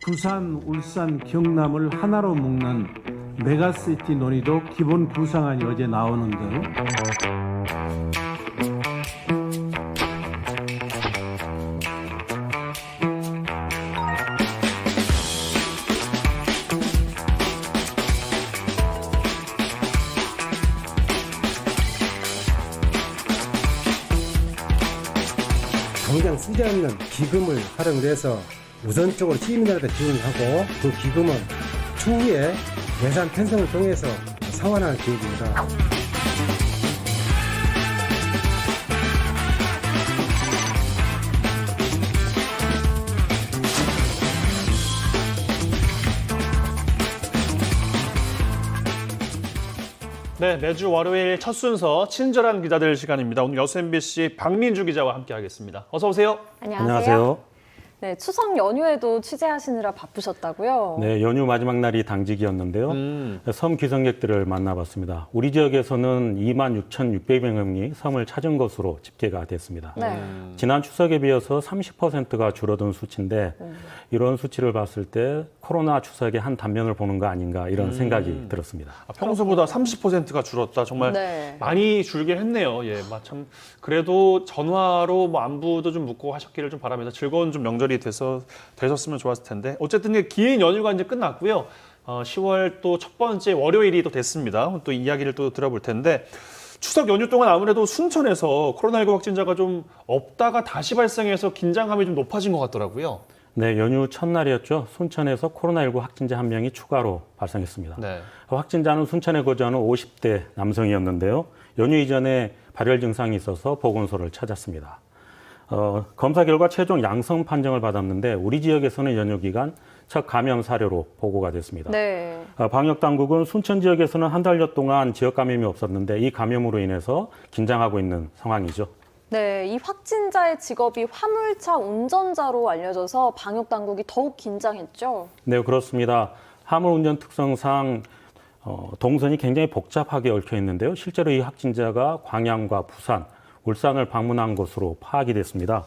부산, 울산, 경남을 하나로 묶는 메가시티 논의도 기본 구상안이 어제 나오는 등 당장 쓰지 않는 기금을 활용을 해서 우선적으로 시민들한테 지원을 하고 그 기금은 추후에 예산 편성을 통해서 상환할 계획입니다. 네, 매주 월요일 첫 순서 친절한 기자들 시간입니다. 오늘 여수 MBC 박민주 기자와 함께하겠습니다. 어서 오세요. 안녕하세요. 네, 추석 연휴에도 취재하시느라 바쁘셨다고요? 네, 연휴 마지막 날이 당직이었는데요. 섬 귀성객들을 만나봤습니다. 우리 지역에서는 26,600명이 섬을 찾은 것으로 집계가 됐습니다. 네. 지난 추석에 비해서 30%가 줄어든 수치인데 이런 수치를 봤을 때 코로나 추석의 한 단면을 보는 거 아닌가 이런 생각이 들었습니다. 평소보다 30%가 줄었다. 정말 네. 많이 줄긴 했네요. 예, 참 그래도 전화로 뭐 안부도 좀 묻고 하셨기를 좀 바라면서 즐거운 좀 명절이 되셨으면 좋았을 텐데 어쨌든 긴 연휴가 이제 끝났고요. 10월 또 첫 번째 월요일이 또 됐습니다. 또 이야기를 또 들어볼 텐데 추석 연휴 동안 아무래도 순천에서 코로나19 확진자가 좀 없다가 다시 발생해서 긴장감이 좀 높아진 것 같더라고요. 네, 연휴 첫날이었죠. 순천에서 코로나19 확진자 한 명이 추가로 발생했습니다. 네. 확진자는 순천에 거주하는 50대 남성이었는데요. 연휴 이전에 발열 증상이 있어서 보건소를 찾았습니다. 검사 결과 최종 양성 판정을 받았는데 우리 지역에서는 연휴 기간 첫 감염 사례로 보고가 됐습니다. 네. 방역 당국은 순천 지역에서는 한 달여 동안 지역 감염이 없었는데 이 감염으로 인해서 긴장하고 있는 상황이죠. 네, 이 확진자의 직업이 화물차 운전자로 알려져서 방역 당국이 더욱 긴장했죠. 네, 그렇습니다. 화물 운전 특성상 동선이 굉장히 복잡하게 얽혀 있는데요. 실제로 이 확진자가 광양과 부산, 울산을 방문한 것으로 파악이 됐습니다.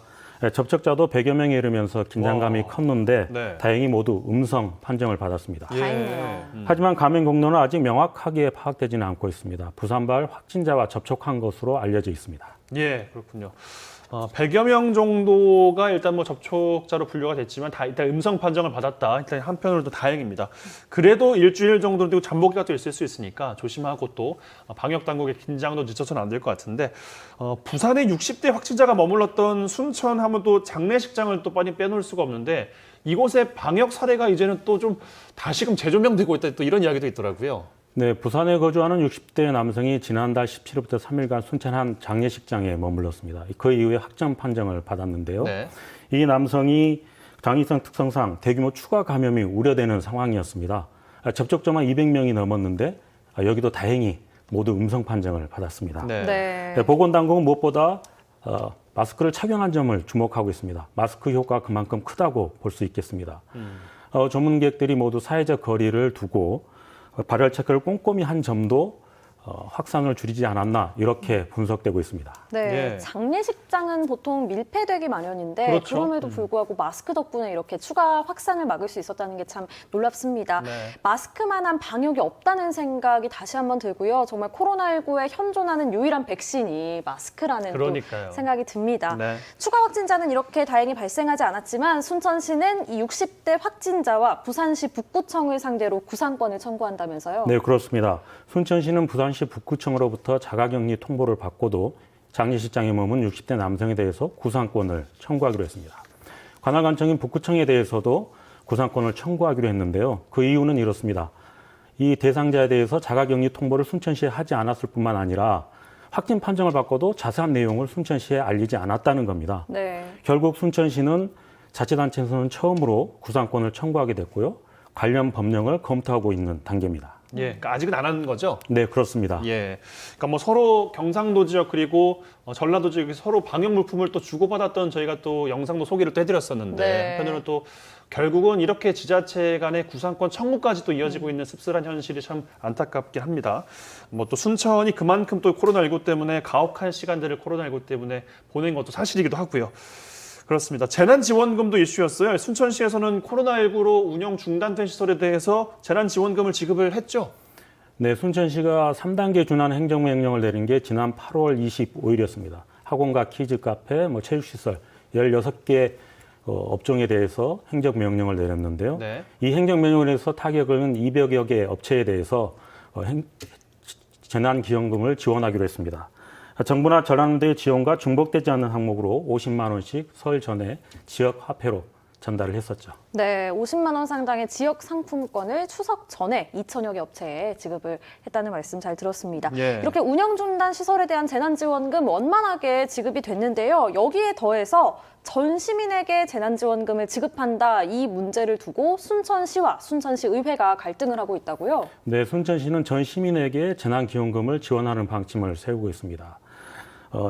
접촉자도 100여 명에 이르면서 긴장감이 컸는데 네. 다행히 모두 음성 판정을 받았습니다. 다행이네요. 하지만 감염 경로는 아직 명확하게 파악되지는 않고 있습니다. 부산발 확진자와 접촉한 것으로 알려져 있습니다. 예, 그렇군요. 100여 명 정도가 일단 뭐 접촉자로 분류가 됐지만 다 일단 음성 판정을 받았다. 일단 한편으로도 다행입니다. 그래도 일주일 정도는 되고 잠복기가 또 있을 수 있으니까 조심하고 또 방역 당국의 긴장도 늦춰서는 안 될 것 같은데 부산에 60대 확진자가 머물렀던 순천 하면 또 장례식장을 또 빨리 빼놓을 수가 없는데 이곳에 방역 사례가 이제는 또 좀 다시금 재조명되고 있다. 또 이런 이야기도 있더라고요. 네, 부산에 거주하는 60대 남성이 지난달 17일부터 3일간 순천 한 장례식장에 머물렀습니다. 그 이후에 확정 판정을 받았는데요. 네. 이 남성이 장기성 특성상 대규모 추가 감염이 우려되는 상황이었습니다. 접촉자만 200명이 넘었는데 여기도 다행히 모두 음성 판정을 받았습니다. 네. 네, 보건당국은 무엇보다 마스크를 착용한 점을 주목하고 있습니다. 마스크 효과가 그만큼 크다고 볼 수 있겠습니다. 전문객들이 모두 사회적 거리를 두고 발열 체크를 꼼꼼히 한 점도 확산을 줄이지 않았나 이렇게 분석되고 있습니다. 네, 예. 장례식장은 보통 밀폐되기 마련인데 그렇죠. 그럼에도 불구하고 마스크 덕분에 이렇게 추가 확산을 막을 수 있었다는 게 참 놀랍습니다. 네. 마스크만한 방역이 없다는 생각이 다시 한번 들고요. 정말 코로나19에 현존하는 유일한 백신이 마스크라는 또 그러니까요. 생각이 듭니다. 네. 추가 확진자는 이렇게 다행히 발생하지 않았지만 순천시는 이 60대 확진자와 부산시 북구청을 상대로 구상권을 청구한다면서요. 네, 그렇습니다. 순천시는 부산시 북구청으로부터 자가격리 통보를 받고도 장례식장에 머문 60대 남성에 대해서 구상권을 청구하기로 했습니다. 관할관청인 북구청에 대해서도 구상권을 청구하기로 했는데요. 그 이유는 이렇습니다. 이 대상자에 대해서 자가격리 통보를 순천시에 하지 않았을 뿐만 아니라 확진 판정을 받고도 자세한 내용을 순천시에 알리지 않았다는 겁니다. 네. 결국 순천시는 자치단체에서는 처음으로 구상권을 청구하게 됐고요. 관련 법령을 검토하고 있는 단계입니다. 예, 그러니까 아직은 안 한 거죠? 네, 그렇습니다. 예, 그러니까 뭐 서로 경상도 지역 그리고 전라도 지역이 서로 방역 물품을 또 주고받았던 저희가 또 영상도 소개를 또 해드렸었는데 네. 한편으로는 또 결국은 이렇게 지자체 간의 구상권 청구까지 또 이어지고 있는 씁쓸한 현실이 참 안타깝긴 합니다. 뭐 또 순천이 그만큼 또 코로나19 때문에 가혹한 시간들을 코로나19 때문에 보낸 것도 사실이기도 하고요. 그렇습니다. 재난지원금도 이슈였어요. 순천시에서는 코로나19로 운영 중단된 시설에 대해서 재난지원금을 지급을 했죠. 네, 순천시가 3단계 준하는 행정명령을 내린 게 지난 8월 25일이었습니다. 학원과 키즈카페, 체육시설 16개 업종에 대해서 행정명령을 내렸는데요. 네. 이 행정명령을 해서 타격을 200여 개 업체에 대해서 재난기여금을 지원하기로 했습니다. 정부나 전환대 지원과 중복되지 않는 항목으로 50만 원씩 설 전에 지역 화폐로 전달을 했었죠. 네, 50만 원 상당의 지역 상품권을 추석 전에 2천여 개 업체에 지급을 했다는 말씀 잘 들었습니다. 예. 이렇게 운영 중단 시설에 대한 재난지원금 원만하게 지급이 됐는데요. 여기에 더해서 전 시민에게 재난지원금을 지급한다 이 문제를 두고 순천시와 순천시 의회가 갈등을 하고 있다고요? 네, 순천시는 전 시민에게 재난기여금을 지원하는 방침을 세우고 있습니다.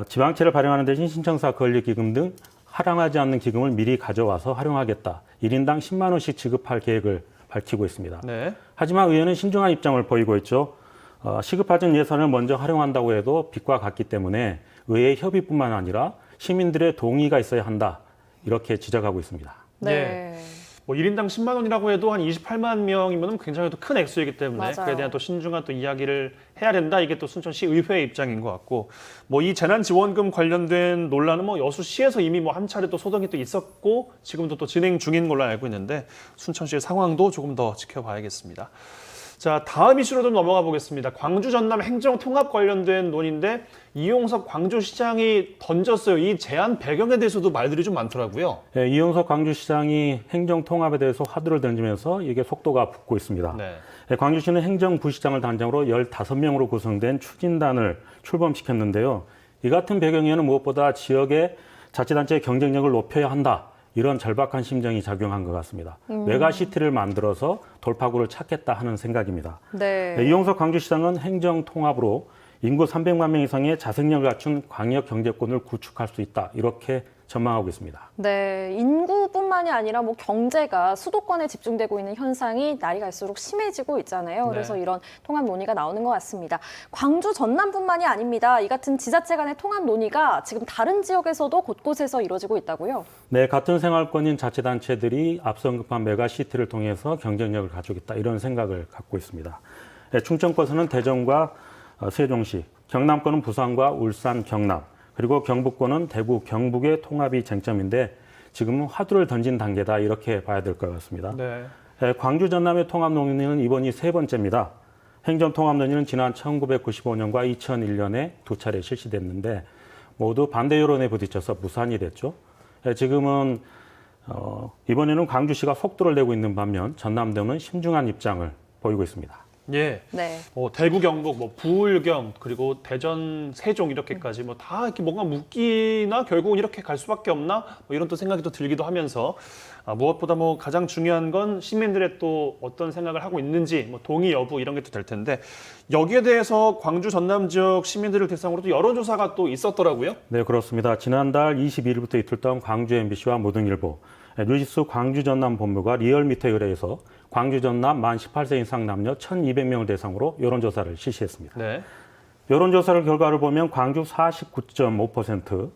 지방채를 발행하는 대신 신청사 권리기금 등 할당하지 않는 기금을 미리 가져와서 활용하겠다. 1인당 10만 원씩 지급할 계획을 밝히고 있습니다. 네. 하지만 의회는 신중한 입장을 보이고 있죠. 시급하진 예산을 먼저 활용한다고 해도 빚과 같기 때문에 의회의 협의뿐만 아니라 시민들의 동의가 있어야 한다. 이렇게 지적하고 있습니다. 네. 1인당 10만 원이라고 해도 한 28만 명이면 굉장히 또 큰 액수이기 때문에 맞아요. 그에 대한 또 신중한 또 이야기를 해야 된다. 이게 또 순천시 의회의 입장인 것 같고 이 재난지원금 관련된 논란은 여수시에서 이미 한 차례 또 소동이 또 있었고 지금도 또 진행 중인 걸로 알고 있는데 순천시의 상황도 조금 더 지켜봐야겠습니다. 자, 다음 이슈로 좀 넘어가 보겠습니다. 광주 전남 행정 통합 관련된 논의인데 이용석 광주시장이 던졌어요. 이 제안 배경에 대해서도 말들이 좀 많더라고요. 네, 이용석 광주시장이 행정 통합에 대해서 화두를 던지면서 이게 속도가 붙고 있습니다. 네. 네, 광주시는 행정부시장을 단장으로 15명으로 구성된 추진단을 출범시켰는데요. 이 같은 배경에는 무엇보다 지역의 자치단체의 경쟁력을 높여야 한다. 이런 절박한 심정이 작용한 것 같습니다. 메가시티를 만들어서 돌파구를 찾겠다 하는 생각입니다. 네. 이용석 광주시장은 행정통합으로 인구 300만 명 이상의 자생력을 갖춘 광역 경제권을 구축할 수 있다. 이렇게 전망하고 있습니다. 네, 인구뿐만이 아니라 경제가 수도권에 집중되고 있는 현상이 날이 갈수록 심해지고 있잖아요. 그래서 네. 이런 통합 논의가 나오는 것 같습니다. 광주 전남뿐만이 아닙니다. 이 같은 지자체 간의 통합 논의가 지금 다른 지역에서도 곳곳에서 이루어지고 있다고요? 네, 같은 생활권인 자치단체들이 앞서 언급한 메가시티를 통해서 경쟁력을 가져오겠다. 이런 생각을 갖고 있습니다. 네, 충청권에서는 대전과 세종시, 경남권은 부산과 울산, 경남, 그리고 경북권은 대구, 경북의 통합이 쟁점인데 지금은 화두를 던진 단계다 이렇게 봐야 될 것 같습니다. 네. 광주 전남의 통합 논의는 이번이 세 번째입니다. 행정 통합 논의는 지난 1995년과 2001년에 두 차례 실시됐는데 모두 반대 여론에 부딪혀서 무산이 됐죠. 지금은 이번에는 광주시가 속도를 내고 있는 반면 전남도는 신중한 입장을 보이고 있습니다. 예. 네. 대구, 경북, 부울경, 그리고 대전, 세종 이렇게까지 다 이렇게 뭔가 묶이나 결국은 이렇게 갈 수밖에 없나 이런 또 생각이 또 들기도 하면서 무엇보다 가장 중요한 건 시민들의 또 어떤 생각을 하고 있는지 동의 여부 이런 게 또 될 텐데 여기에 대해서 광주 전남 지역 시민들을 대상으로 또 여론조사가 또 있었더라고요. 네, 그렇습니다. 지난달 22일부터 이틀 동안 광주 MBC와 모든일보, 뉴지스 광주 전남 본부가 리얼미터에 의뢰해서 광주 전남 만 18세 이상 남녀 1,200명을 대상으로 여론조사를 실시했습니다. 네. 여론조사 결과를 보면 광주 49.5%,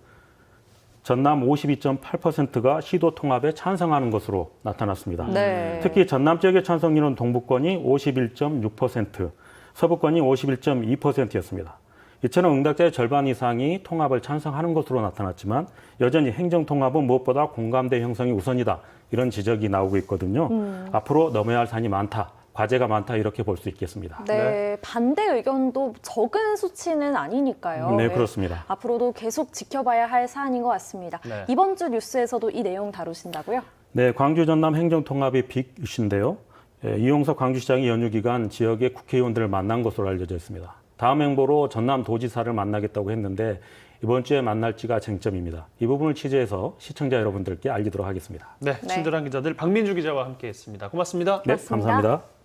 전남 52.8%가 시도 통합에 찬성하는 것으로 나타났습니다. 네. 특히 전남 지역의 찬성률은 동북권이 51.6%, 서부권이 51.2%였습니다. 이처럼 응답자의 절반 이상이 통합을 찬성하는 것으로 나타났지만 여전히 행정통합은 무엇보다 공감대 형성이 우선이다. 이런 지적이 나오고 있거든요. 앞으로 넘어야 할 산이 많다. 과제가 많다. 이렇게 볼 수 있겠습니다. 네, 반대 의견도 적은 수치는 아니니까요. 네, 그렇습니다. 앞으로도 계속 지켜봐야 할 사안인 것 같습니다. 네. 이번 주 뉴스에서도 이 내용 다루신다고요? 네, 광주 전남 행정통합이 빅 이슈인데요. 이용석 광주시장이 연휴 기간 지역의 국회의원들을 만난 것으로 알려져 있습니다. 다음 행보로 전남 도지사를 만나겠다고 했는데 이번 주에 만날지가 쟁점입니다. 이 부분을 취재해서 시청자 여러분들께 알리도록 하겠습니다. 네, 친절한 기자들 박민주 기자와 함께했습니다. 고맙습니다. 네, 고맙습니다. 감사합니다.